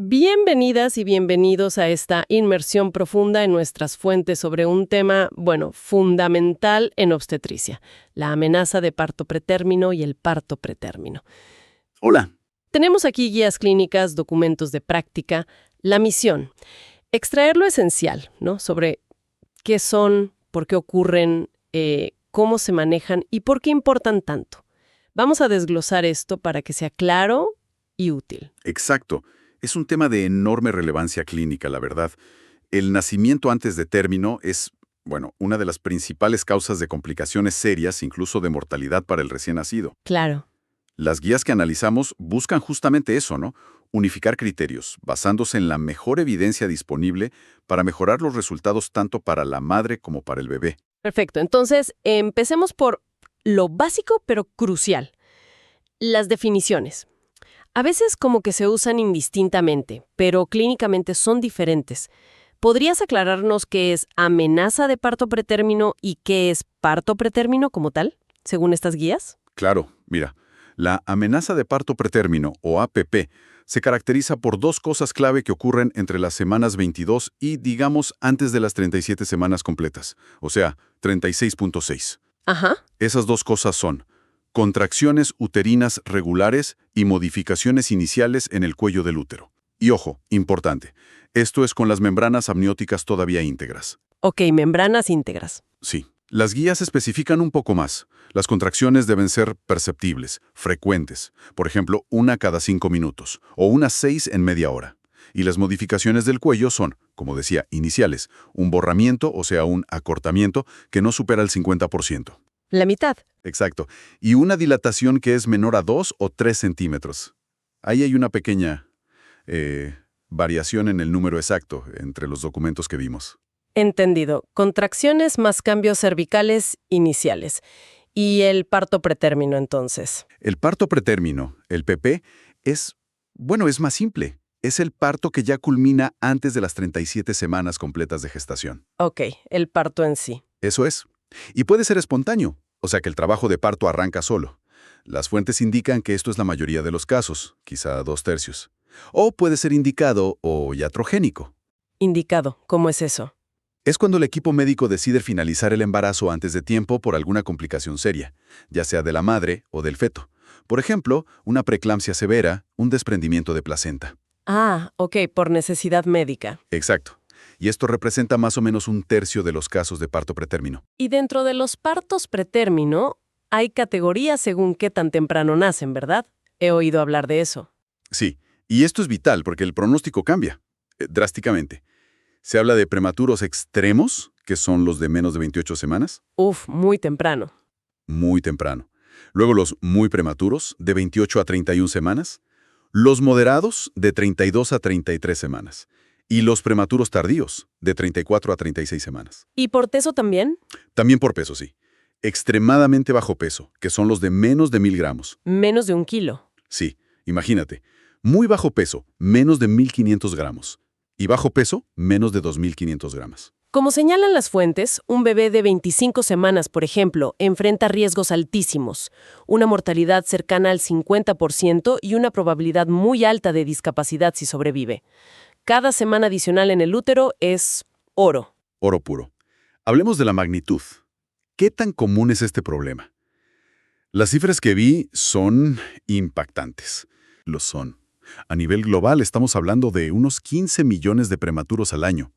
Bienvenidas y bienvenidos a esta inmersión profunda en nuestras fuentes sobre un tema, fundamental en obstetricia, la amenaza de parto pretérmino y el parto pretérmino. Hola. Tenemos aquí guías clínicas, documentos de práctica, la misión, extraer lo esencial, ¿no? Sobre qué son, por qué ocurren, cómo se manejan y por qué importan tanto. Vamos a desglosar esto para que sea claro y útil. Exacto. Es un tema de enorme relevancia clínica, la verdad. El nacimiento antes de término es, una de las principales causas de complicaciones serias, incluso de mortalidad para el recién nacido. Claro. Las guías que analizamos buscan justamente eso, ¿no? Unificar criterios, basándose en la mejor evidencia disponible para mejorar los resultados tanto para la madre como para el bebé. Perfecto. Entonces, empecemos por lo básico pero crucial. Las definiciones. A veces como que se usan indistintamente, pero clínicamente son diferentes. ¿Podrías aclararnos qué es amenaza de parto pretérmino y qué es parto pretérmino como tal, según estas guías? Claro, mira, la amenaza de parto pretérmino, o APP, se caracteriza por dos cosas clave que ocurren entre las semanas 22 y, digamos, antes de las 37 semanas completas, o sea, 36.6. Ajá. Esas dos cosas son contracciones uterinas regulares y modificaciones iniciales en el cuello del útero. Y ojo, importante, esto es con las membranas amnióticas todavía íntegras. Ok, membranas íntegras. Sí. Las guías especifican un poco más. Las contracciones deben ser perceptibles, frecuentes, por ejemplo, una cada 5 minutos, o unas 6 en media hora. Y las modificaciones del cuello son, como decía, iniciales, un borramiento, o sea, un acortamiento, que no supera el 50%. La mitad. Exacto. Y una dilatación que es menor a 2 o 3 centímetros. Ahí hay una pequeña variación en el número exacto entre los documentos que vimos. Entendido. Contracciones más cambios cervicales iniciales. ¿Y el parto pretérmino entonces? El parto pretérmino, el PP, es más simple. Es el parto que ya culmina antes de las 37 semanas completas de gestación. Ok, el parto en sí. Eso es. Y puede ser espontáneo, o sea que el trabajo de parto arranca solo. Las fuentes indican que esto es la mayoría de los casos, quizá 2/3. O puede ser indicado o iatrogénico. Indicado. ¿Cómo es eso? Es cuando el equipo médico decide finalizar el embarazo antes de tiempo por alguna complicación seria, ya sea de la madre o del feto. Por ejemplo, una preeclampsia severa, un desprendimiento de placenta. Ah, ok, por necesidad médica. Exacto. Y esto representa más o menos 1/3 de los casos de parto pretérmino. Y dentro de los partos pretérmino, hay categorías según qué tan temprano nacen, ¿verdad? He oído hablar de eso. Sí, y esto es vital porque el pronóstico cambia drásticamente. Se habla de prematuros extremos, que son los de menos de 28 semanas. Muy temprano. Muy temprano. Luego los muy prematuros, de 28 a 31 semanas. Los moderados, de 32 a 33 semanas. Y los prematuros tardíos, de 34 a 36 semanas. ¿Y por peso también? También por peso, sí. Extremadamente bajo peso, que son los de menos de 1000 gramos. Menos de 1 kilo. Sí, imagínate. Muy bajo peso, menos de 1500 gramos. Y bajo peso, menos de 2500 gramos. Como señalan las fuentes, un bebé de 25 semanas, por ejemplo, enfrenta riesgos altísimos, una mortalidad cercana al 50% y una probabilidad muy alta de discapacidad si sobrevive. Cada semana adicional en el útero es oro. Oro puro. Hablemos de la magnitud. ¿Qué tan común es este problema? Las cifras que vi son impactantes. Lo son. A nivel global estamos hablando de unos 15 millones de prematuros al año.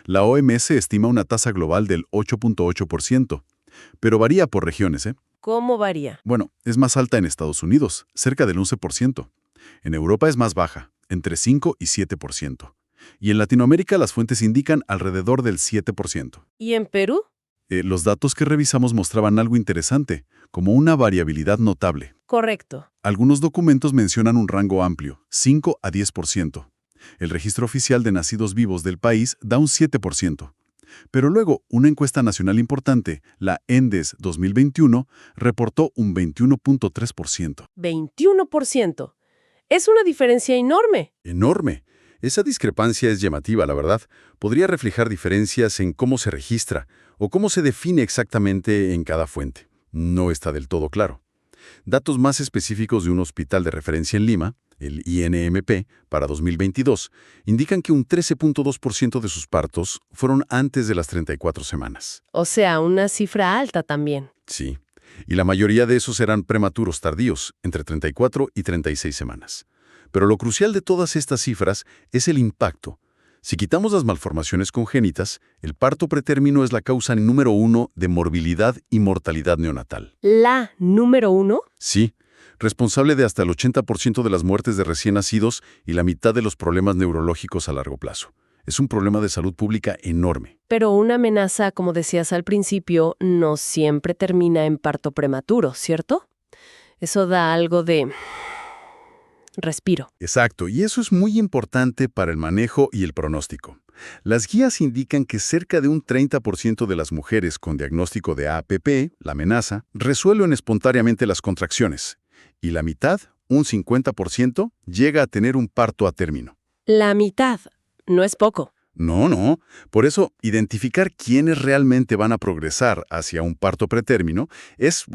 La OMS estima una tasa global del 8.8%, pero varía por regiones, ¿eh? ¿Cómo varía? Es más alta en Estados Unidos, cerca del 11%. En Europa es más baja, entre 5 y 7%. Y en Latinoamérica las fuentes indican alrededor del 7%. ¿Y en Perú? Los datos que revisamos mostraban algo interesante, como una variabilidad notable. Correcto. Algunos documentos mencionan un rango amplio, 5 a 10%. El registro oficial de nacidos vivos del país da un 7%. Pero luego, una encuesta nacional importante, la ENDES 2021, reportó un 21.3%. 21%. Es una diferencia enorme. ¡Enorme! Esa discrepancia es llamativa, la verdad. Podría reflejar diferencias en cómo se registra o cómo se define exactamente en cada fuente. No está del todo claro. Datos más específicos de un hospital de referencia en Lima, el INMP, para 2022, indican que un 13.2% de sus partos fueron antes de las 34 semanas. O sea, una cifra alta también. Sí, y la mayoría de esos eran prematuros tardíos, entre 34 y 36 semanas. Pero lo crucial de todas estas cifras es el impacto. Si quitamos las malformaciones congénitas, el parto pretérmino es la causa número 1 de morbilidad y mortalidad neonatal. ¿La número 1? Sí, responsable de hasta el 80% de las muertes de recién nacidos y la mitad de los problemas neurológicos a largo plazo. Es un problema de salud pública enorme. Pero una amenaza, como decías al principio, no siempre termina en parto prematuro, ¿cierto? Eso da algo de respiro. Exacto, y eso es muy importante para el manejo y el pronóstico. Las guías indican que cerca de un 30% de las mujeres con diagnóstico de APP, la amenaza, resuelven espontáneamente las contracciones, y la mitad, un 50%, llega a tener un parto a término. La mitad. No es poco. No. Por eso, identificar quiénes realmente van a progresar hacia un parto pretérmino es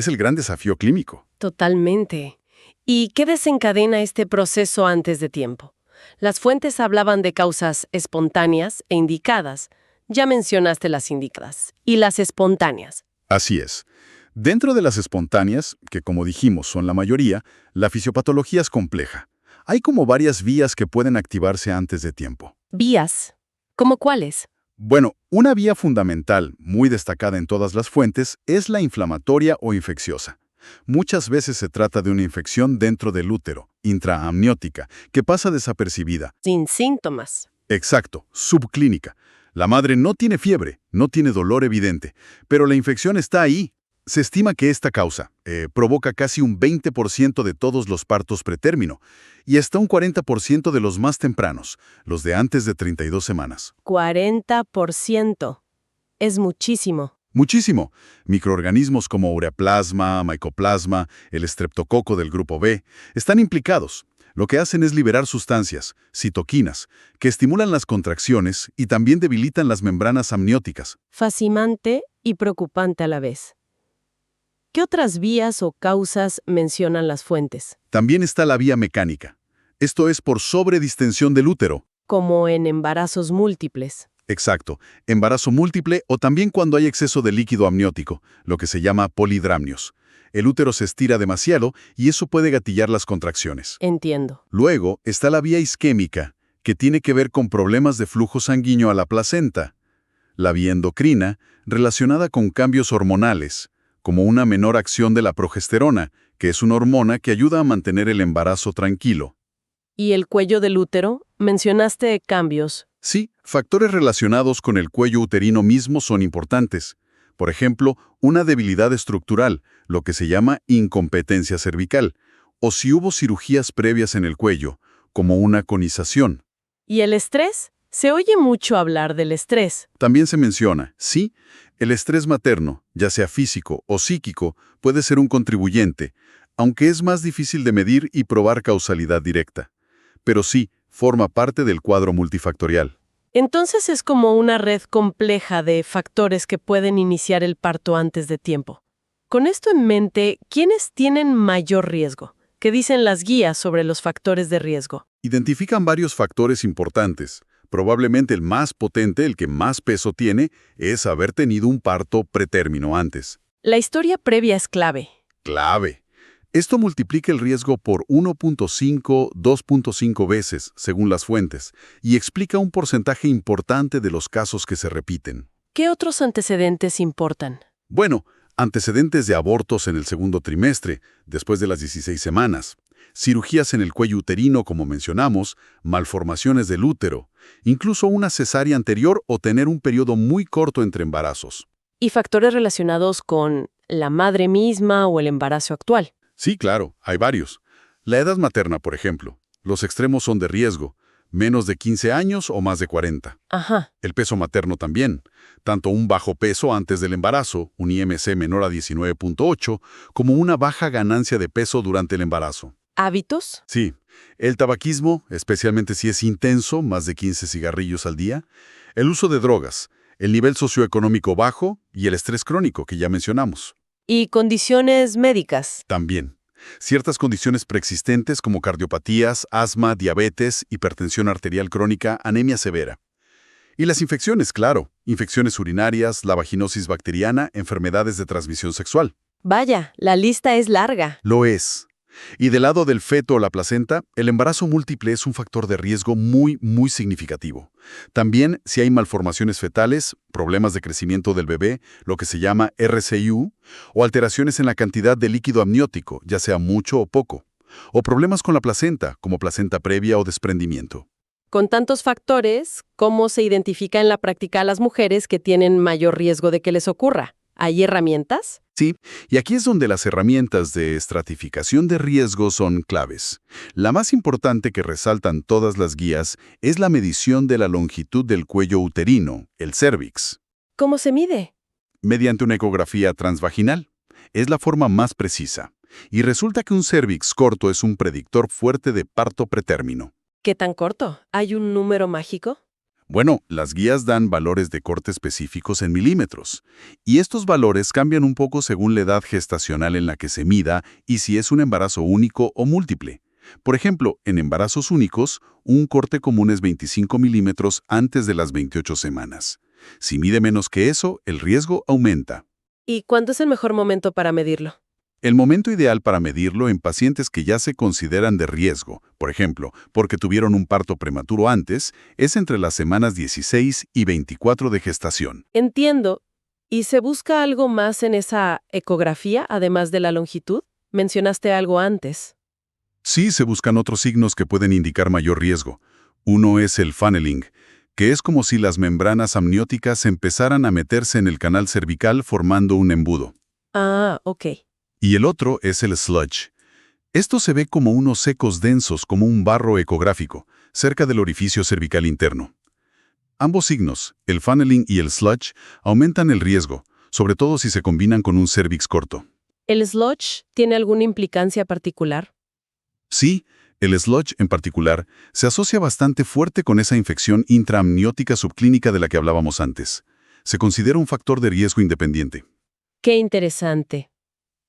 el gran desafío clínico. Totalmente. ¿Y qué desencadena este proceso antes de tiempo? Las fuentes hablaban de causas espontáneas e indicadas. Ya mencionaste las indicadas. ¿Y las espontáneas? Así es. Dentro de las espontáneas, que como dijimos son la mayoría, la fisiopatología es compleja. Hay como varias vías que pueden activarse antes de tiempo. ¿Vías? ¿Cómo cuáles? Bueno, una vía fundamental, muy destacada en todas las fuentes, es la inflamatoria o infecciosa. Muchas veces se trata de una infección dentro del útero, intraamniótica, que pasa desapercibida. Sin síntomas. Exacto, subclínica. La madre no tiene fiebre, no tiene dolor evidente, pero la infección está ahí. Se estima que esta causa provoca casi un 20% de todos los partos pretérmino y hasta un 40% de los más tempranos, los de antes de 32 semanas. 40%. Es muchísimo. Muchísimo. Microorganismos como ureaplasma, mycoplasma, el estreptococo del grupo B, están implicados. Lo que hacen es liberar sustancias, citoquinas, que estimulan las contracciones y también debilitan las membranas amnióticas. Fascinante y preocupante a la vez. ¿Qué otras vías o causas mencionan las fuentes? También está la vía mecánica. Esto es por sobredistensión del útero. Como en embarazos múltiples. Exacto, embarazo múltiple o también cuando hay exceso de líquido amniótico, lo que se llama polidramnios. El útero se estira demasiado y eso puede gatillar las contracciones. Entiendo. Luego está la vía isquémica, que tiene que ver con problemas de flujo sanguíneo a la placenta. La vía endocrina, relacionada con cambios hormonales, como una menor acción de la progesterona, que es una hormona que ayuda a mantener el embarazo tranquilo. ¿Y el cuello del útero? Mencionaste cambios. Sí, factores relacionados con el cuello uterino mismo son importantes. Por ejemplo, una debilidad estructural, lo que se llama incompetencia cervical, o si hubo cirugías previas en el cuello, como una conización. ¿Y el estrés? Se oye mucho hablar del estrés. También se menciona, sí, el estrés materno, ya sea físico o psíquico, puede ser un contribuyente, aunque es más difícil de medir y probar causalidad directa. Pero sí, forma parte del cuadro multifactorial. Entonces es como una red compleja de factores que pueden iniciar el parto antes de tiempo. Con esto en mente, ¿quiénes tienen mayor riesgo? ¿Qué dicen las guías sobre los factores de riesgo? Identifican varios factores importantes. Probablemente el más potente, el que más peso tiene, es haber tenido un parto pretérmino antes. La historia previa es clave. Clave. Esto multiplica el riesgo por 1.5, 2.5 veces, según las fuentes, y explica un porcentaje importante de los casos que se repiten. ¿Qué otros antecedentes importan? Bueno, antecedentes de abortos en el segundo trimestre, después de las 16 semanas, cirugías en el cuello uterino, como mencionamos, malformaciones del útero, incluso una cesárea anterior o tener un periodo muy corto entre embarazos. ¿Y factores relacionados con la madre misma o el embarazo actual? Sí, claro, hay varios. La edad materna, por ejemplo. Los extremos son de riesgo, menos de 15 años o más de 40. Ajá. El peso materno también. Tanto un bajo peso antes del embarazo, un IMC menor a 19.8, como una baja ganancia de peso durante el embarazo. ¿Hábitos? Sí. El tabaquismo, especialmente si es intenso, más de 15 cigarrillos al día. El uso de drogas, el nivel socioeconómico bajo y el estrés crónico que ya mencionamos. ¿Y condiciones médicas? También. Ciertas condiciones preexistentes como cardiopatías, asma, diabetes, hipertensión arterial crónica, anemia severa. Y las infecciones, claro, infecciones urinarias, la vaginosis bacteriana, enfermedades de transmisión sexual. Vaya, la lista es larga. Lo es. Y del lado del feto o la placenta, el embarazo múltiple es un factor de riesgo muy significativo. También, si hay malformaciones fetales, problemas de crecimiento del bebé, lo que se llama RCIU, o alteraciones en la cantidad de líquido amniótico, ya sea mucho o poco, o problemas con la placenta, como placenta previa o desprendimiento. Con tantos factores, ¿cómo se identifica en la práctica a las mujeres que tienen mayor riesgo de que les ocurra? ¿Hay herramientas? Sí, y aquí es donde las herramientas de estratificación de riesgo son claves. La más importante que resaltan todas las guías es la medición de la longitud del cuello uterino, el cérvix, ¿Cómo se mide? mediante una ecografía transvaginal. Es la forma más precisa. Y resulta que un cérvix corto es un predictor fuerte de parto pretérmino. ¿Qué tan corto? ¿Hay un número mágico? Bueno, las guías dan valores de corte específicos en milímetros, y estos valores cambian un poco según la edad gestacional en la que se mida y si es un embarazo único o múltiple. Por ejemplo, en embarazos únicos, un corte común es 25 milímetros antes de las 28 semanas. Si mide menos que eso, el riesgo aumenta. ¿Y cuándo es el mejor momento para medirlo? El momento ideal para medirlo en pacientes que ya se consideran de riesgo, por ejemplo, porque tuvieron un parto prematuro antes, es entre las semanas 16 y 24 de gestación. Entiendo. ¿Y se busca algo más en esa ecografía, además de la longitud? Mencionaste algo antes. Sí, se buscan otros signos que pueden indicar mayor riesgo. Uno es el funneling, que es como si las membranas amnióticas empezaran a meterse en el canal cervical formando un embudo. Ah, ok. Y el otro es el sludge. Esto se ve como unos secos densos, como un barro ecográfico, cerca del orificio cervical interno. Ambos signos, el funneling y el sludge, aumentan el riesgo, sobre todo si se combinan con un cérvix corto. ¿El sludge tiene alguna implicancia particular? Sí, el sludge en particular se asocia bastante fuerte con esa infección intraamniótica subclínica de la que hablábamos antes. Se considera un factor de riesgo independiente. Qué interesante.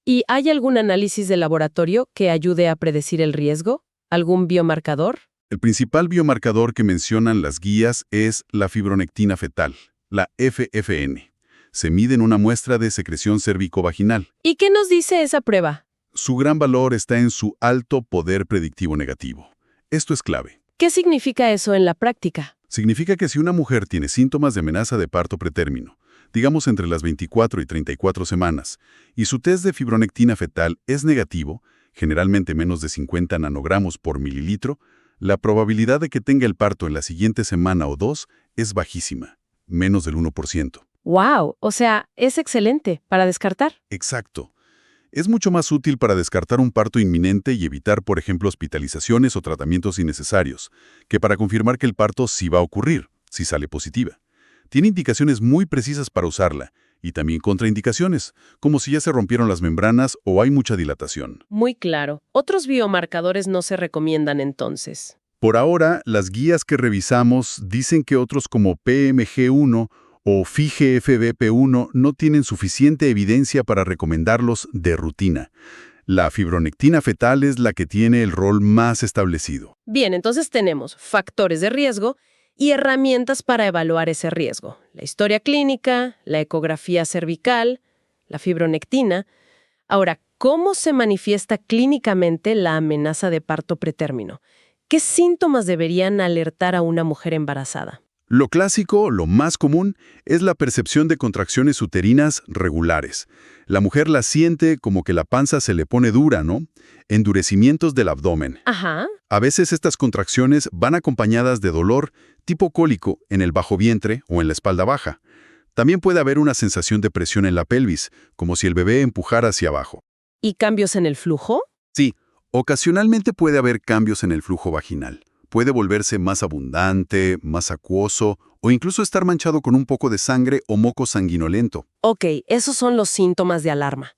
¿Y hay algún análisis de laboratorio que ayude a predecir el riesgo? ¿Algún biomarcador? El principal biomarcador que mencionan las guías es la fibronectina fetal, la FFN. Se mide en una muestra de secreción cervicovaginal. ¿Y qué nos dice esa prueba? Su gran valor está en su alto poder predictivo negativo. Esto es clave. ¿Qué significa eso en la práctica? Significa que si una mujer tiene síntomas de amenaza de parto pretérmino, digamos entre las 24 y 34 semanas, y su test de fibronectina fetal es negativo, generalmente menos de 50 nanogramos por mililitro, la probabilidad de que tenga el parto en la siguiente semana o dos es bajísima, menos del 1%. ¡Wow! O sea, es excelente para descartar. Exacto. Es mucho más útil para descartar un parto inminente y evitar, por ejemplo, hospitalizaciones o tratamientos innecesarios, que para confirmar que el parto sí va a ocurrir, si sale positiva. Tiene indicaciones muy precisas para usarla, y también contraindicaciones, como si ya se rompieron las membranas o hay mucha dilatación. Muy claro. Otros biomarcadores no se recomiendan entonces. Por ahora, las guías que revisamos dicen que otros como PMG1 o FIGFBP1 no tienen suficiente evidencia para recomendarlos de rutina. La fibronectina fetal es la que tiene el rol más establecido. Bien, entonces tenemos factores de riesgo y herramientas para evaluar ese riesgo. La historia clínica, la ecografía cervical, la fibronectina. Ahora, ¿cómo se manifiesta clínicamente la amenaza de parto pretérmino? ¿Qué síntomas deberían alertar a una mujer embarazada? Lo clásico, lo más común, es la percepción de contracciones uterinas regulares. La mujer la siente como que la panza se le pone dura, ¿no? Endurecimientos del abdomen. Ajá. A veces estas contracciones van acompañadas de dolor tipo cólico en el bajo vientre o en la espalda baja. También puede haber una sensación de presión en la pelvis, como si el bebé empujara hacia abajo. ¿Y cambios en el flujo? Sí, ocasionalmente puede haber cambios en el flujo vaginal. Puede volverse más abundante, más acuoso o incluso estar manchado con un poco de sangre o moco sanguinolento. Ok, esos son los síntomas de alarma.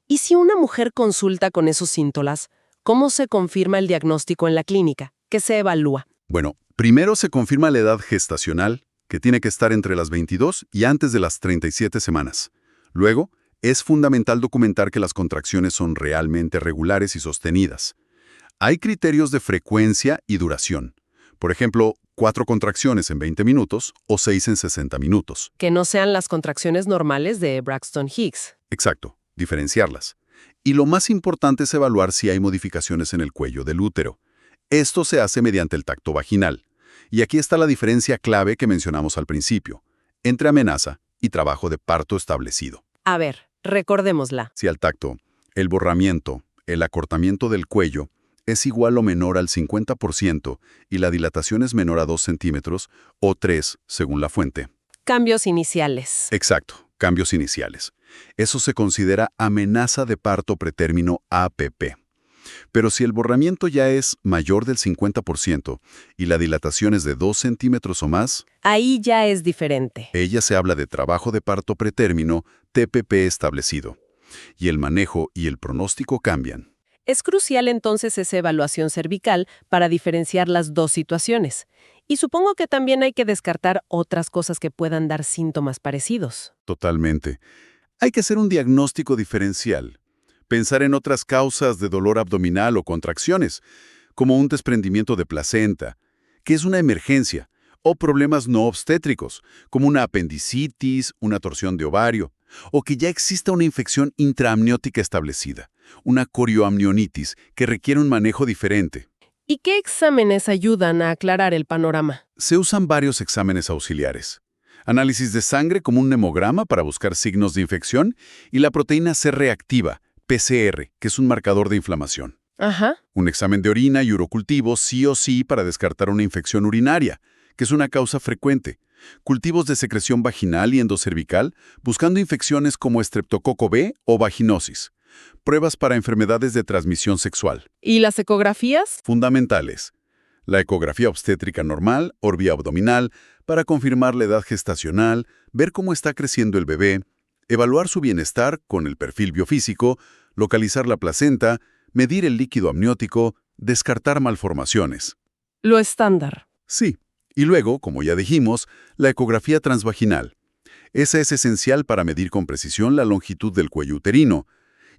¿Y si una mujer consulta con esos síntomas, cómo se confirma el diagnóstico en la clínica? ¿Qué se evalúa? Bueno, primero se confirma la edad gestacional, que tiene que estar entre las 22 y antes de las 37 semanas. Luego, Es fundamental documentar que las contracciones son realmente regulares y sostenidas. Hay criterios de frecuencia y duración. Por ejemplo, 4 contracciones en 20 minutos o 6 en 60 minutos. Que no sean las contracciones normales de Braxton Hicks. Exacto, diferenciarlas. Y lo más importante es evaluar si hay modificaciones en el cuello del útero. Esto se hace mediante el tacto vaginal. Y aquí está la diferencia clave que mencionamos al principio, entre amenaza y trabajo de parto establecido. A ver, recordémosla. Si al tacto, el borramiento, el acortamiento del cuello, es igual o menor al 50% y la dilatación es menor a 2 centímetros o 3, según la fuente. Cambios iniciales. Exacto, cambios iniciales. Eso se considera amenaza de parto pretérmino APP. Pero si el borramiento ya es mayor del 50% y la dilatación es de 2 centímetros o más, Ahí ya es diferente. ella se habla de trabajo de parto pretérmino TPP establecido. Y el manejo y el pronóstico cambian. Es crucial entonces esa evaluación cervical para diferenciar las dos situaciones. Y supongo que también hay que descartar otras cosas que puedan dar síntomas parecidos. Totalmente. Hay que hacer un diagnóstico diferencial. Pensar en otras causas de dolor abdominal o contracciones, como un desprendimiento de placenta, que es una emergencia, o problemas no obstétricos, como una apendicitis, una torsión de ovario, o que ya exista una infección intraamniótica establecida, una corioamnionitis, que requiere un manejo diferente. ¿Y qué exámenes ayudan a aclarar el panorama? Se usan varios exámenes auxiliares. Análisis de sangre como un hemograma para buscar signos de infección y la proteína C reactiva, PCR, que es un marcador de inflamación. Ajá. Un examen de orina y urocultivo sí o sí para descartar una infección urinaria, que es una causa frecuente. Cultivos de secreción vaginal y endocervical, buscando infecciones como estreptococo B o vaginosis. Pruebas para enfermedades de transmisión sexual. ¿Y las ecografías? Fundamentales. La ecografía obstétrica normal, o vía abdominal, para confirmar la edad gestacional, ver cómo está creciendo el bebé, evaluar su bienestar con el perfil biofísico, localizar la placenta, medir el líquido amniótico, descartar malformaciones. Lo estándar. Sí. Y luego, como ya dijimos, la ecografía transvaginal. Esa es esencial para medir con precisión la longitud del cuello uterino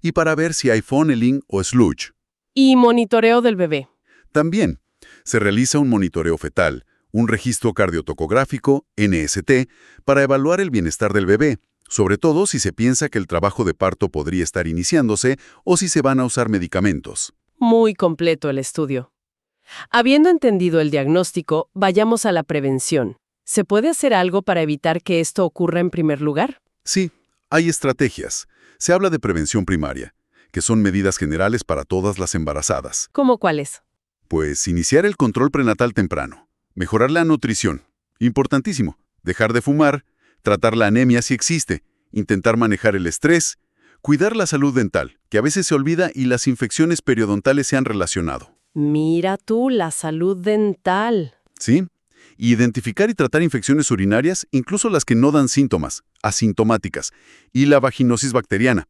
y para ver si hay funneling o sludge. ¿Y monitoreo del bebé? También se realiza un monitoreo fetal, un registro cardiotocográfico, NST, para evaluar el bienestar del bebé, sobre todo si se piensa que el trabajo de parto podría estar iniciándose o si se van a usar medicamentos. Muy completo el estudio. Habiendo entendido el diagnóstico, vayamos a la prevención. ¿Se puede hacer algo para evitar que esto ocurra en primer lugar? Sí, hay estrategias. Se habla de prevención primaria, que son medidas generales para todas las embarazadas. ¿Cómo cuáles? Pues iniciar el control prenatal temprano, mejorar la nutrición, importantísimo, dejar de fumar, tratar la anemia si existe, intentar manejar el estrés, cuidar la salud dental, que a veces se olvida y las infecciones periodontales se han relacionado. Mira tú, la salud dental. ¿Sí? Identificar y tratar infecciones urinarias, incluso las que no dan síntomas, asintomáticas, y la vaginosis bacteriana.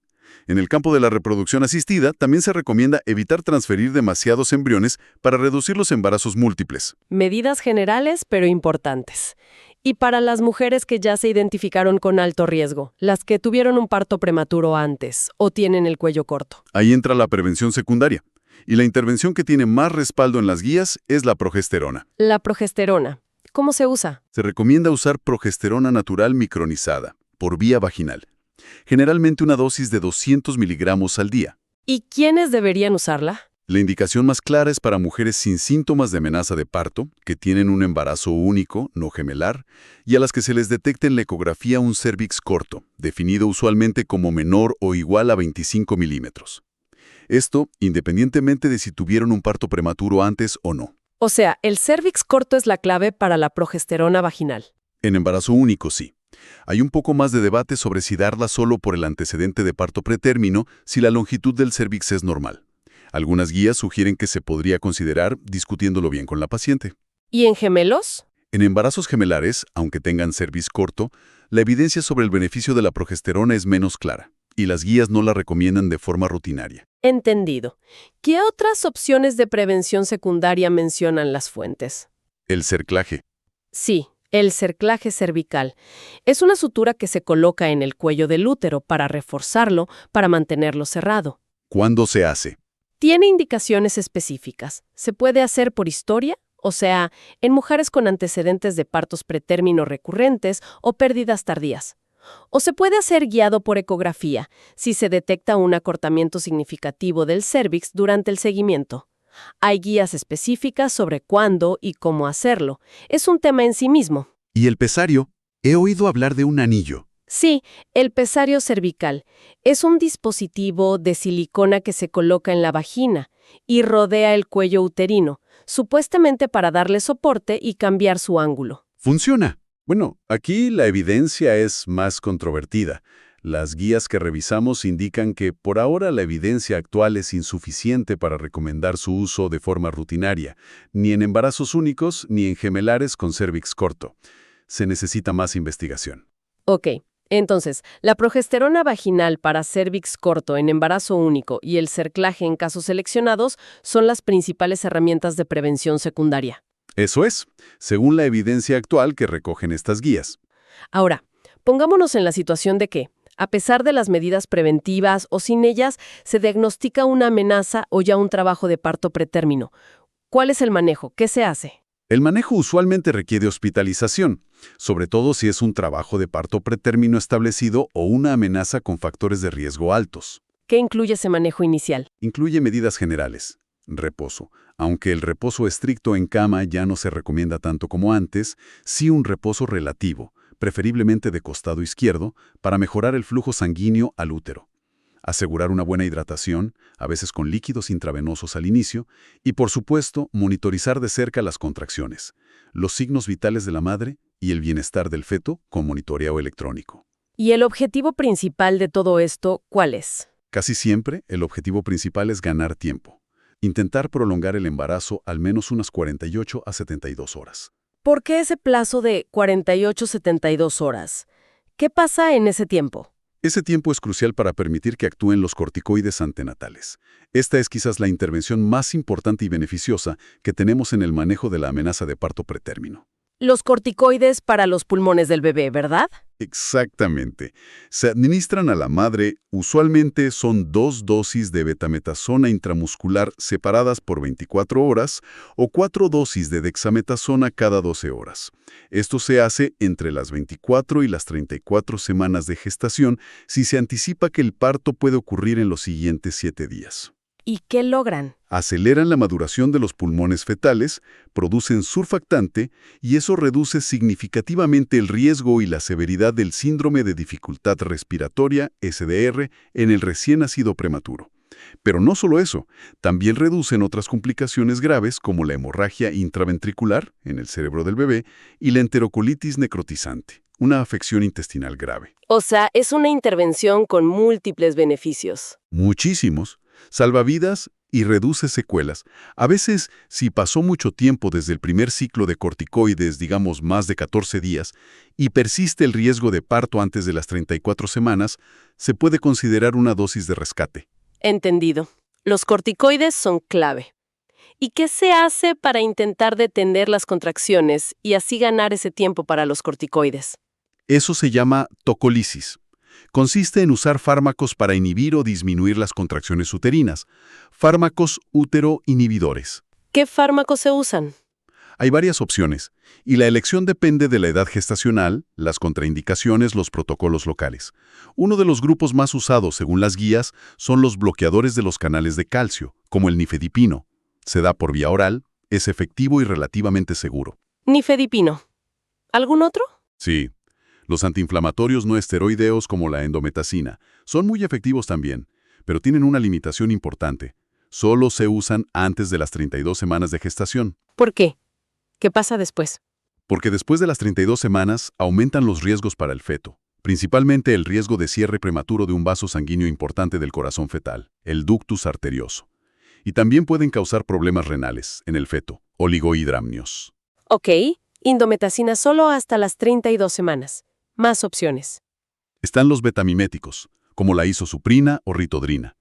En el campo de la reproducción asistida, también se recomienda evitar transferir demasiados embriones para reducir los embarazos múltiples. Medidas generales, pero importantes. Y para las mujeres que ya se identificaron con alto riesgo, las que tuvieron un parto prematuro antes o tienen el cuello corto. Ahí entra la prevención secundaria. Y la intervención que tiene más respaldo en las guías es la progesterona. La progesterona. ¿Cómo se usa? Se recomienda usar progesterona natural micronizada, por vía vaginal. Generalmente una dosis de 200 miligramos al día. ¿Y quiénes deberían usarla? La indicación más clara es para mujeres sin síntomas de amenaza de parto, que tienen un embarazo único, no gemelar, y a las que se les detecte en la ecografía un cérvix corto, definido usualmente como menor o igual a 25 milímetros. Esto, independientemente de si tuvieron un parto prematuro antes o no. O sea, el cérvix corto es la clave para la progesterona vaginal. En embarazo único, sí. Hay un poco más de debate sobre si darla solo por el antecedente de parto pretérmino si la longitud del cérvix es normal. Algunas guías sugieren que se podría considerar discutiéndolo bien con la paciente. ¿Y en gemelos? En embarazos gemelares, aunque tengan cérvix corto, la evidencia sobre el beneficio de la progesterona es menos clara, y las guías no la recomiendan de forma rutinaria. Entendido. ¿Qué otras opciones de prevención secundaria mencionan las fuentes? El cerclaje. Sí, El cerclaje cervical es una sutura que se coloca en el cuello del útero para reforzarlo, para mantenerlo cerrado. ¿Cuándo se hace? Tiene indicaciones específicas. Se puede hacer por historia, o sea, en mujeres con antecedentes de partos pretérmino recurrentes o pérdidas tardías. O se puede hacer guiado por ecografía, si se detecta un acortamiento significativo del cérvix durante el seguimiento. Hay guías específicas sobre cuándo y cómo hacerlo. Es un tema en sí mismo. ¿Y el pesario? He oído hablar de un anillo. Sí, el pesario cervical es un dispositivo de silicona que se coloca en la vagina y rodea el cuello uterino, supuestamente para darle soporte y cambiar su ángulo. ¿Funciona? Bueno, aquí la evidencia es más controvertida. Las guías que revisamos indican que por ahora la evidencia actual es insuficiente para recomendar su uso de forma rutinaria, ni en embarazos únicos ni en gemelares con cérvix corto. Se necesita más investigación. Ok, entonces, la progesterona vaginal para cérvix corto en embarazo único y el cerclaje en casos seleccionados son las principales herramientas de prevención secundaria. Eso es, según la evidencia actual que recogen estas guías. Ahora, pongámonos en la situación de que, a pesar de las medidas preventivas o sin ellas, se diagnostica una amenaza o ya un trabajo de parto pretérmino. ¿Cuál es el manejo? ¿Qué se hace? El manejo usualmente requiere hospitalización, sobre todo si es un trabajo de parto pretérmino establecido o una amenaza con factores de riesgo altos. ¿Qué incluye ese manejo inicial? Incluye medidas generales. Reposo. Aunque el reposo estricto en cama ya no se recomienda tanto como antes, sí un reposo relativo, preferiblemente de costado izquierdo, para mejorar el flujo sanguíneo al útero. Asegurar una buena hidratación, a veces con líquidos intravenosos al inicio, y por supuesto, monitorizar de cerca las contracciones, los signos vitales de la madre y el bienestar del feto con monitoreo electrónico. ¿Y el objetivo principal de todo esto cuál es? Casi siempre, el objetivo principal es ganar tiempo. Intentar prolongar el embarazo al menos unas 48 a 72 horas. ¿Por qué ese plazo de 48-72 horas? ¿Qué pasa en ese tiempo? Ese tiempo es crucial para permitir que actúen los corticoides antenatales. Esta es quizás la intervención más importante y beneficiosa que tenemos en el manejo de la amenaza de parto pretérmino. Los corticoides para los pulmones del bebé, ¿verdad? Exactamente. Se administran a la madre, usualmente son 2 dosis de betametasona intramuscular separadas por 24 horas o 4 dosis de dexametasona cada 12 horas. Esto se hace entre las 24 y las 34 semanas de gestación si se anticipa que el parto puede ocurrir en los siguientes 7 días. ¿Y qué logran? Aceleran la maduración de los pulmones fetales, producen surfactante y eso reduce significativamente el riesgo y la severidad del síndrome de dificultad respiratoria, SDR, en el recién nacido prematuro. Pero no solo eso, también reducen otras complicaciones graves como la hemorragia intraventricular en el cerebro del bebé y la enterocolitis necrotizante, una afección intestinal grave. O sea, es una intervención con múltiples beneficios. Muchísimos. Salva vidas y reduce secuelas. A veces, si pasó mucho tiempo desde el primer ciclo de corticoides, digamos más de 14 días, y persiste el riesgo de parto antes de las 34 semanas, se puede considerar una dosis de rescate. Entendido. Los corticoides son clave. ¿Y qué se hace para intentar detener las contracciones y así ganar ese tiempo para los corticoides? Eso se llama tocolisis. Consiste en usar fármacos para inhibir o disminuir las contracciones uterinas, fármacos útero-inhibidores. ¿Qué fármacos se usan? Hay varias opciones, y la elección depende de la edad gestacional, las contraindicaciones, los protocolos locales. Uno de los grupos más usados, según las guías, son los bloqueadores de los canales de calcio, como el nifedipino. Se da por vía oral, es efectivo y relativamente seguro. Nifedipino. ¿Algún otro? Sí. Los antiinflamatorios no esteroideos como la endometacina son muy efectivos también, pero tienen una limitación importante. Solo se usan antes de las 32 semanas de gestación. ¿Por qué? ¿Qué pasa después? Porque después de las 32 semanas aumentan los riesgos para el feto, principalmente el riesgo de cierre prematuro de un vaso sanguíneo importante del corazón fetal, el ductus arterioso. Y también pueden causar problemas renales en el feto, oligohidramnios. Ok, indometacina solo hasta las 32 semanas. Más opciones. Están los betamiméticos, como la isosuprina o ritodrina.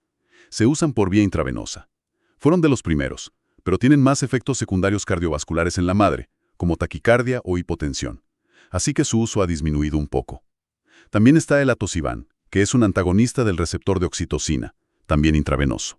Se usan por vía intravenosa. Fueron de los primeros, pero tienen más efectos secundarios cardiovasculares en la madre, como taquicardia o hipotensión. así que su uso ha disminuido un poco. También está el atosiban, que es un antagonista del receptor de oxitocina, también intravenoso.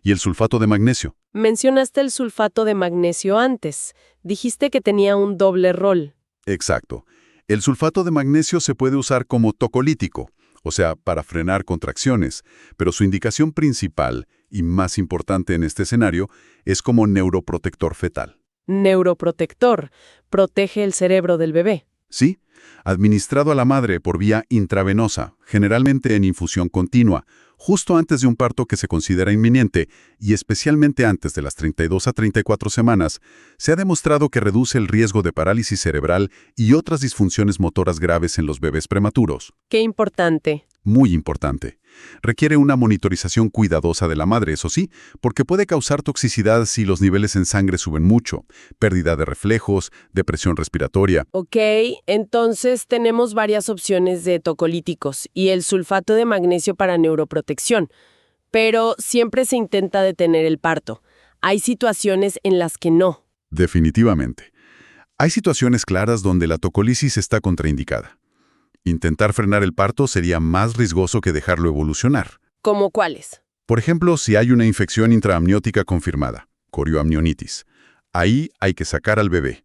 Y el sulfato de magnesio. Mencionaste el sulfato de magnesio antes. Dijiste que tenía un doble rol. Exacto. El sulfato de magnesio se puede usar como tocolítico, o sea, para frenar contracciones, pero su indicación principal, y más importante en este escenario, es como neuroprotector fetal. Neuroprotector. Protege el cerebro del bebé. ¿Sí? Administrado a la madre por vía intravenosa, generalmente en infusión continua, justo antes de un parto que se considera inminente y especialmente antes de las 32 a 34 semanas, se ha demostrado que reduce el riesgo de parálisis cerebral y otras disfunciones motoras graves en los bebés prematuros. Qué importante. Muy importante. Requiere una monitorización cuidadosa de la madre, eso sí, porque puede causar toxicidad si los niveles en sangre suben mucho, pérdida de reflejos, depresión respiratoria. Ok, entonces tenemos varias opciones de tocolíticos y el sulfato de magnesio para neuroprotección, pero siempre se intenta detener el parto. Hay situaciones en las que no. Definitivamente. Hay situaciones claras donde la tocolisis está contraindicada. Intentar frenar el parto sería más riesgoso que dejarlo evolucionar. ¿Cómo cuáles? Por ejemplo, si hay una infección intraamniótica confirmada, corioamnionitis, ahí hay que sacar al bebé.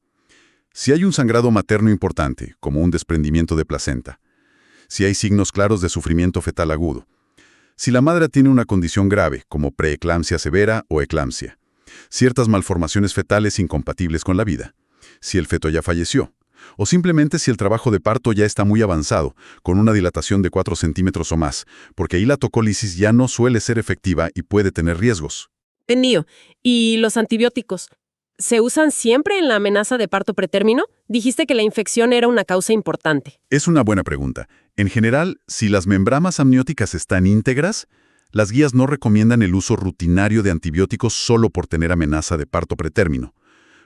Si hay un sangrado materno importante, como un desprendimiento de placenta. Si hay signos claros de sufrimiento fetal agudo. Si la madre tiene una condición grave, como preeclampsia severa o eclampsia. Ciertas malformaciones fetales incompatibles con la vida. Si el feto ya falleció. O simplemente si el trabajo de parto ya está muy avanzado, con una dilatación de 4 centímetros o más, porque ahí la tocólisis ya no suele ser efectiva y puede tener riesgos. Entendido. ¿Y los antibióticos? ¿Se usan siempre en la amenaza de parto pretérmino? Dijiste que la infección era una causa importante. Es una buena pregunta. En general, si las membranas amnióticas están íntegras, las guías no recomiendan el uso rutinario de antibióticos solo por tener amenaza de parto pretérmino.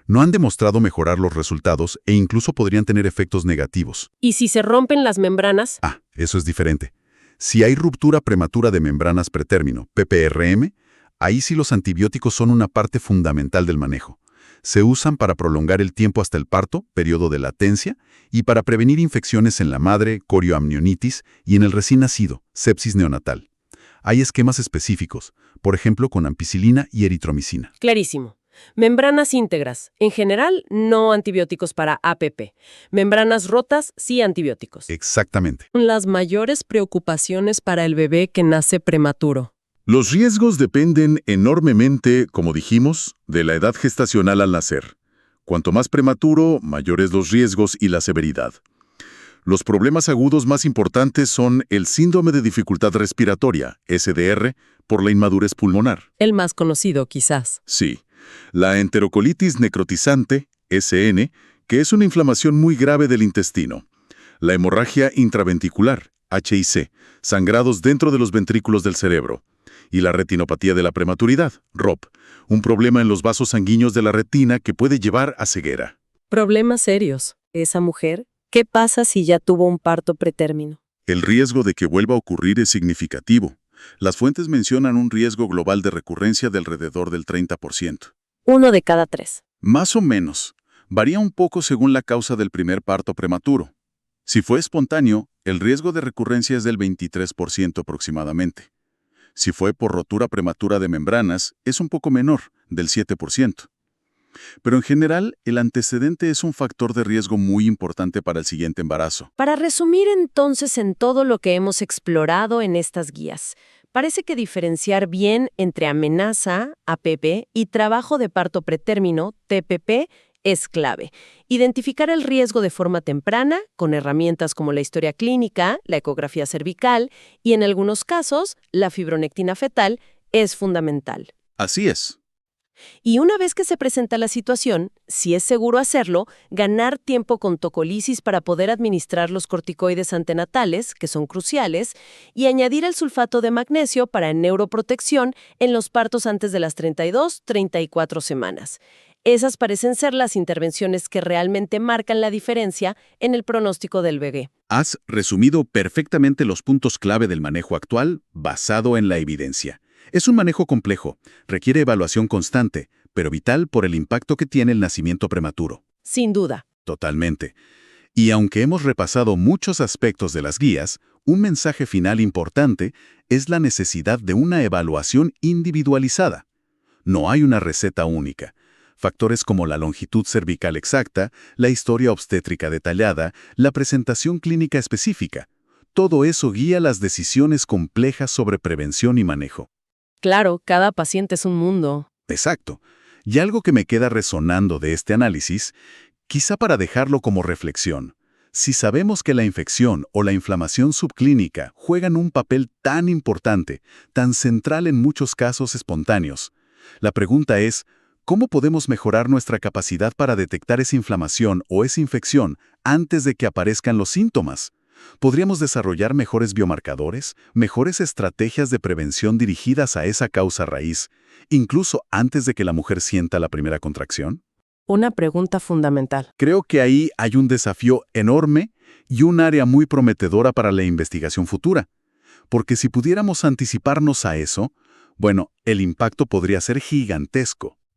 No han demostrado mejorar los resultados e incluso podrían tener efectos negativos. ¿Y si se rompen las membranas? Eso es diferente. Si hay ruptura prematura de membranas pretérmino, PPRM, ahí sí los antibióticos son una parte fundamental del manejo. Se usan para prolongar el tiempo hasta el parto, periodo de latencia, y para prevenir infecciones en la madre, corioamnionitis, y en el recién nacido, sepsis neonatal. Hay esquemas específicos, por ejemplo con ampicilina y eritromicina. Clarísimo. Membranas íntegras. En general, no antibióticos para APP. Membranas rotas, sí antibióticos. Exactamente. Las mayores preocupaciones para el bebé que nace prematuro. Los riesgos dependen enormemente, como dijimos, de la edad gestacional al nacer. Cuanto más prematuro, mayores los riesgos y la severidad. Los problemas agudos más importantes son el síndrome de dificultad respiratoria, SDR, por la inmadurez pulmonar. El más conocido, quizás. Sí. La enterocolitis necrotizante, SN, que es una inflamación muy grave del intestino. La hemorragia intraventricular, HIC, sangrados dentro de los ventrículos del cerebro. Y la retinopatía de la prematuridad, ROP, un problema en los vasos sanguíneos de la retina que puede llevar a ceguera. Problemas serios. ¿Esa mujer? ¿Qué pasa si ya tuvo un parto pretérmino? El riesgo de que vuelva a ocurrir es significativo. Las fuentes mencionan un riesgo global de recurrencia de alrededor del 30%. 1 de cada 3. Más o menos. Varía un poco según la causa del primer parto prematuro. Si fue espontáneo, el riesgo de recurrencia es del 23% aproximadamente. Si fue por rotura prematura de membranas, es un poco menor, del 7%. Pero en general, el antecedente es un factor de riesgo muy importante para el siguiente embarazo. Para resumir entonces en todo lo que hemos explorado en estas guías, parece que diferenciar bien entre amenaza, APP, y trabajo de parto pretérmino, TPP, es clave. Identificar el riesgo de forma temprana, con herramientas como la historia clínica, la ecografía cervical y, en algunos casos, la fibronectina fetal, es fundamental. Así es. Y una vez que se presenta la situación, si es seguro hacerlo, ganar tiempo con tocolisis para poder administrar los corticoides antenatales, que son cruciales, y añadir el sulfato de magnesio para neuroprotección en los partos antes de las 32-34 semanas. Esas parecen ser las intervenciones que realmente marcan la diferencia en el pronóstico del bebé. Has resumido perfectamente los puntos clave del manejo actual basado en la evidencia. Es un manejo complejo, requiere evaluación constante, pero vital por el impacto que tiene el nacimiento prematuro. Sin duda. Totalmente. Y aunque hemos repasado muchos aspectos de las guías, un mensaje final importante es la necesidad de una evaluación individualizada. No hay una receta única. Factores como la longitud cervical exacta, la historia obstétrica detallada, la presentación clínica específica, todo eso guía las decisiones complejas sobre prevención y manejo. Claro, cada paciente es un mundo. Exacto. Y algo que me queda resonando de este análisis, quizá para dejarlo como reflexión, si sabemos que la infección o la inflamación subclínica juegan un papel tan importante, tan central en muchos casos espontáneos, la pregunta es, ¿cómo podemos mejorar nuestra capacidad para detectar esa inflamación o esa infección antes de que aparezcan los síntomas? ¿Podríamos desarrollar mejores biomarcadores, mejores estrategias de prevención dirigidas a esa causa raíz, incluso antes de que la mujer sienta la primera contracción? Una pregunta fundamental. Creo que ahí hay un desafío enorme y un área muy prometedora para la investigación futura. Porque si pudiéramos anticiparnos a eso, bueno, el impacto podría ser gigantesco.